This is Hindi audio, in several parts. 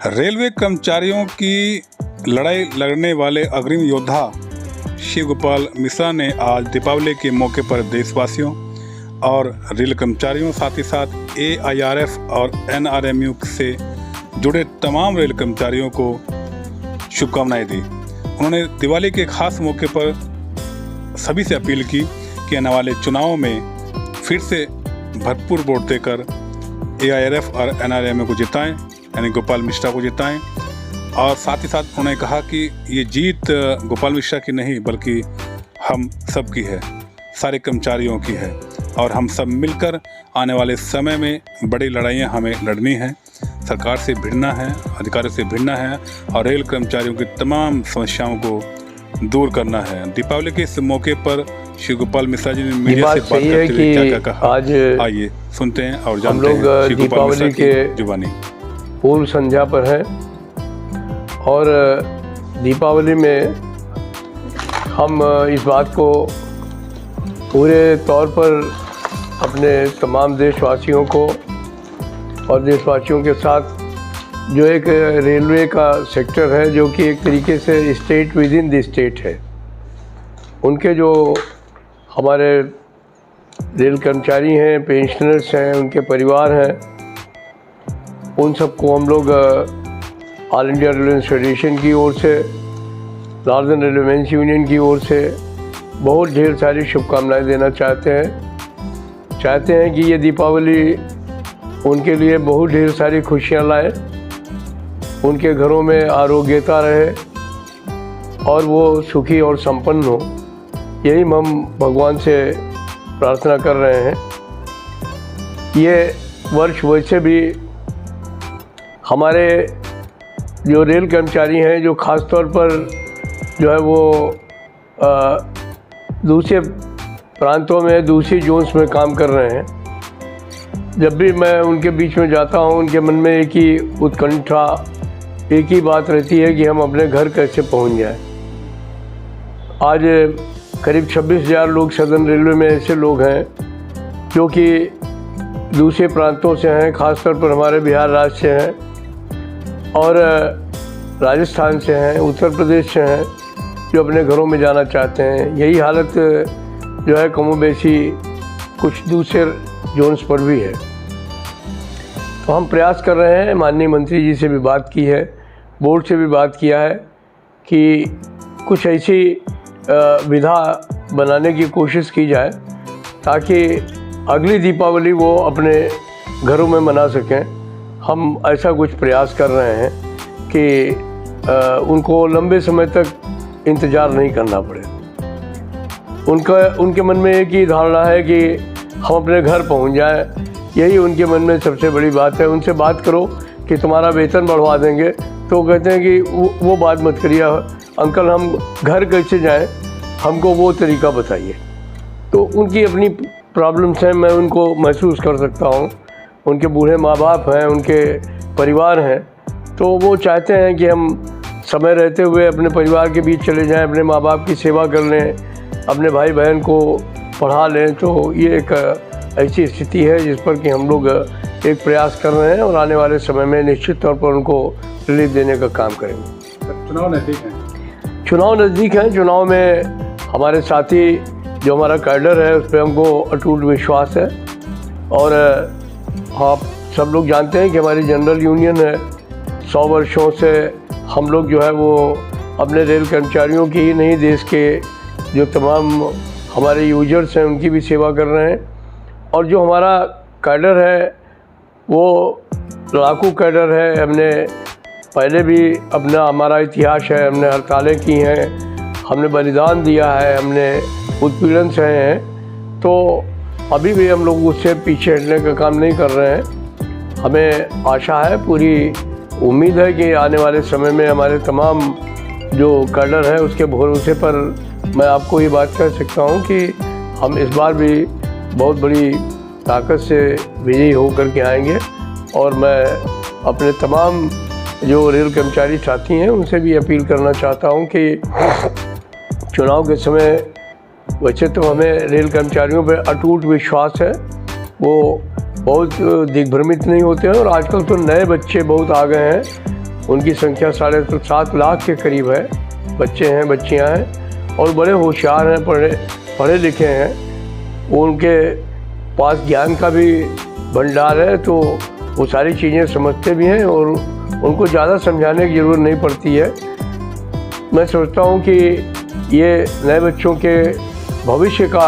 रेलवे कर्मचारियों की लड़ाई लड़ने वाले अग्रिम योद्धा शिव गोपाल मिश्रा ने आज दीपावली के मौके पर देशवासियों और रेल कर्मचारियों, साथ ही साथ AIRF और NRMU से जुड़े तमाम रेल कर्मचारियों को शुभकामनाएं दी। उन्होंने दिवाली के खास मौके पर सभी से अपील की कि आने वाले चुनावों में फिर से भरपूर वोट देकर AIRF और NRMU को जिताएं, यानी गोपाल मिश्रा को जिताएं। और साथ ही साथ उन्होंने कहा कि ये जीत गोपाल मिश्रा की नहीं बल्कि हम सब की है, सारे कर्मचारियों की है, और हम सब मिलकर आने वाले समय में बड़ी लड़ाइयाँ हमें लड़नी है। सरकार से भिड़ना है, अधिकारियों से भिड़ना है और रेल कर्मचारियों की तमाम समस्याओं को दूर करना है। दीपावली के इस मौके पर श्री गोपाल मिश्रा जी ने मीडिया से बात करते हुए क्या कहा, आज आइए सुनते हैं और जानते हम हैं लोग दीपावली के जुबानी। पूर्व संध्या पर हैं और दीपावली में हम इस बात को पूरे तौर पर अपने तमाम देशवासियों को और देशवासियों के साथ जो एक रेलवे का सेक्टर है, जो कि एक तरीके से state with in the state है, उनके जो हमारे रेल कर्मचारी हैं, पेंशनर्स हैं, उनके परिवार हैं, उन सबको हम लोग ऑल इंडिया रेलवे फेडरेशन की ओर से, नॉर्दर्न रेलवेंस यूनियन की ओर से बहुत ढेर सारी शुभकामनाएं देना चाहते हैं कि ये दीपावली उनके लिए बहुत ढेर सारी खुशियां लाए, उनके घरों में आरोग्यता रहे और वो सुखी और संपन्न हो। यही हम भगवान से प्रार्थना कर रहे हैं। ये वर्ष वैसे भी हमारे जो रेल कर्मचारी हैं, जो ख़ास तौर पर जो है वो दूसरे प्रांतों में, दूसरी जोन्स में काम कर रहे हैं, जब भी मैं उनके बीच में जाता हूं, उनके मन में एक ही उत्कंठा, एक ही बात रहती है कि हम अपने घर कैसे पहुंच जाएं। आज करीब 26,000 लोग सदर्न रेलवे में ऐसे लोग हैं जो कि दूसरे प्रांतों से हैं, ख़ासतौर पर हमारे बिहार राज्य से हैं और राजस्थान से हैं, उत्तर प्रदेश से हैं, जो अपने घरों में जाना चाहते हैं। यही हालत जो है कमोबेशी कुछ दूसरे जोन्स पर भी है। तो हम प्रयास कर रहे हैं, माननीय मंत्री जी से भी बात की है, बोर्ड से भी बात किया है कि कुछ ऐसी विधा बनाने की कोशिश की जाए ताकि अगली दीपावली वो अपने घरों में मना सकें। हम ऐसा कुछ प्रयास कर रहे हैं कि उनको लंबे समय तक इंतज़ार नहीं करना पड़े। उनके मन में एक ही धारणा है कि हम अपने घर पहुंच जाएं, यही उनके मन में सबसे बड़ी बात है। उनसे बात करो कि तुम्हारा वेतन बढ़वा देंगे, तो कहते हैं कि वो बात मत करिए अंकल, हम घर कैसे जाएं, हमको वो तरीका बताइए। तो उनकी अपनी प्रॉब्लम्स हैं, मैं उनको महसूस कर सकता हूँ। उनके बूढ़े माँ बाप हैं, उनके परिवार हैं, तो वो चाहते हैं कि हम समय रहते हुए अपने परिवार के बीच चले जाएं, अपने माँ बाप की सेवा कर लें, अपने भाई बहन को पढ़ा लें। तो ये एक ऐसी स्थिति है जिस पर कि हम लोग एक प्रयास कर रहे हैं और आने वाले समय में निश्चित तौर पर उनको रिलीफ देने का काम करेंगे। चुनाव नज़दीक हैं। चुनाव नज़दीक हैं। चुनाव में हमारे साथी जो हमारा कैडर है उस पर हमको अटूट विश्वास है और आप सब लोग जानते हैं कि हमारी जनरल यूनियन है, 100 वर्षों से हम लोग जो है वो अपने रेल कर्मचारियों की ही नहीं, देश के जो तमाम हमारे यूजर्स हैं उनकी भी सेवा कर रहे हैं। और जो हमारा कैडर है वो लड़ाकू कैडर है। हमने पहले भी हमारा इतिहास है, हमने हड़तालें की हैं, हमने बलिदान दिया है, हमने उत्पीड़न सहे हैं। तो अभी भी हम लोग उससे पीछे हटने का काम नहीं कर रहे हैं। हमें आशा है, पूरी उम्मीद है कि आने वाले समय में हमारे तमाम जो कैडर है उसके भरोसे पर मैं आपको ये बात कह सकता हूँ कि हम इस बार भी बहुत बड़ी ताकत से विजयी होकर के आएंगे। और मैं अपने तमाम जो रेल कर्मचारी साथी हैं उनसे भी अपील करना चाहता हूं कि चुनाव के समय वैसे तो हमें रेल कर्मचारियों पर अटूट विश्वास है, वो बहुत दिग्भ्रमित नहीं होते हैं। और आजकल तो नए बच्चे बहुत आ गए हैं उनकी संख्या 7.5 लाख के करीब है। बच्चे हैं, बच्चियां हैं और बड़े होशियार हैं, पढ़े लिखे हैं। उनके पास ज्ञान का भी भंडार है, तो वो सारी चीज़ें समझते भी हैं और उनको ज़्यादा समझाने की ज़रूरत नहीं पड़ती है। मैं सोचता हूँ कि ये नए बच्चों के भविष्य का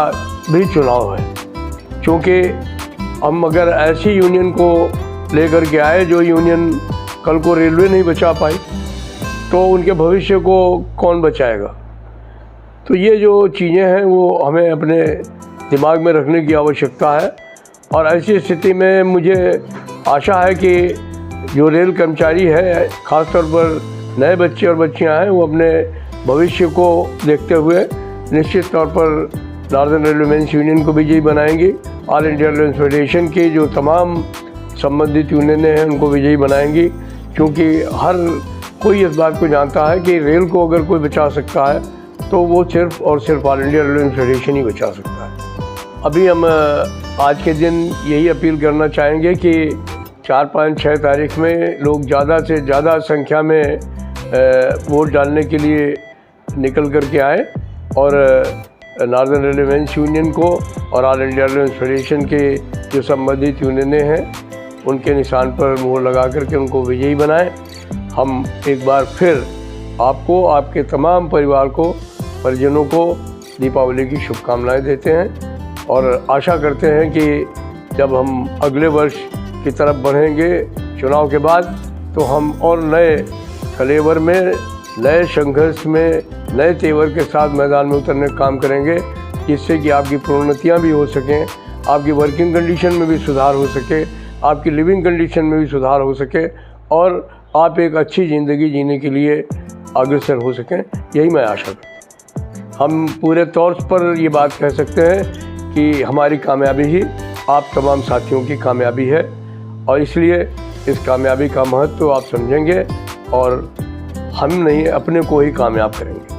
भी चुनाव है, क्योंकि हम अगर ऐसी यूनियन को लेकर के आए जो यूनियन कल को रेलवे नहीं बचा पाई, तो उनके भविष्य को कौन बचाएगा। तो ये जो चीज़ें हैं वो हमें अपने दिमाग में रखने की आवश्यकता है। और ऐसी स्थिति में मुझे आशा है कि जो रेल कर्मचारी है, ख़ासतौर पर नए बच्चे और बच्चियां हैं, वो अपने भविष्य को देखते हुए निश्चित तौर पर नॉर्दर्न रेलवेमेंस यूनियन को विजयी बनाएंगी। ऑल इंडिया रेलवे फेडरेशन की जो तमाम संबंधित यूनियनें हैं उनको विजयी बनाएंगी, क्योंकि हर कोई इस बात को जानता है कि रेल को अगर कोई बचा सकता है तो वो सिर्फ और सिर्फ ऑल इंडिया रेलवे फेडरेशन ही बचा सकता है। अभी हम आज के दिन यही अपील करना चाहेंगे कि 4, 5, 6 तारीख में लोग ज़्यादा से ज़्यादा संख्या में वोट डालने के लिए निकल कर के आए और नॉर्दर्न रेलवेमेंस यूनियन को और ऑल इंडिया रेलवे फेडरेशन के जो संबंधित यूनियनें हैं उनके निशान पर मोहर लगा करके उनको विजयी बनाएं। हम एक बार फिर आपको, आपके तमाम परिवार को, परिजनों को दीपावली की शुभकामनाएं देते हैं और आशा करते हैं कि जब हम अगले वर्ष की तरफ बढ़ेंगे चुनाव के बाद, तो हम और नए कलेवर में, नए संघर्ष में, नए तेवर के साथ मैदान में उतरने का काम करेंगे, जिससे कि आपकी प्रोन्नतियाँ भी हो सकें, आपकी वर्किंग कंडीशन में भी सुधार हो सके, आपकी लिविंग कंडीशन में भी सुधार हो सके और आप एक अच्छी ज़िंदगी जीने के लिए अग्रसर हो सकें। यही मैं आशा करता हूँ। हम पूरे तौर पर ये बात कह सकते हैं कि हमारी कामयाबी ही आप तमाम साथियों की कामयाबी है और इसलिए इस कामयाबी का महत्व आप समझेंगे और हम नहीं, अपने को ही कामयाब करेंगे।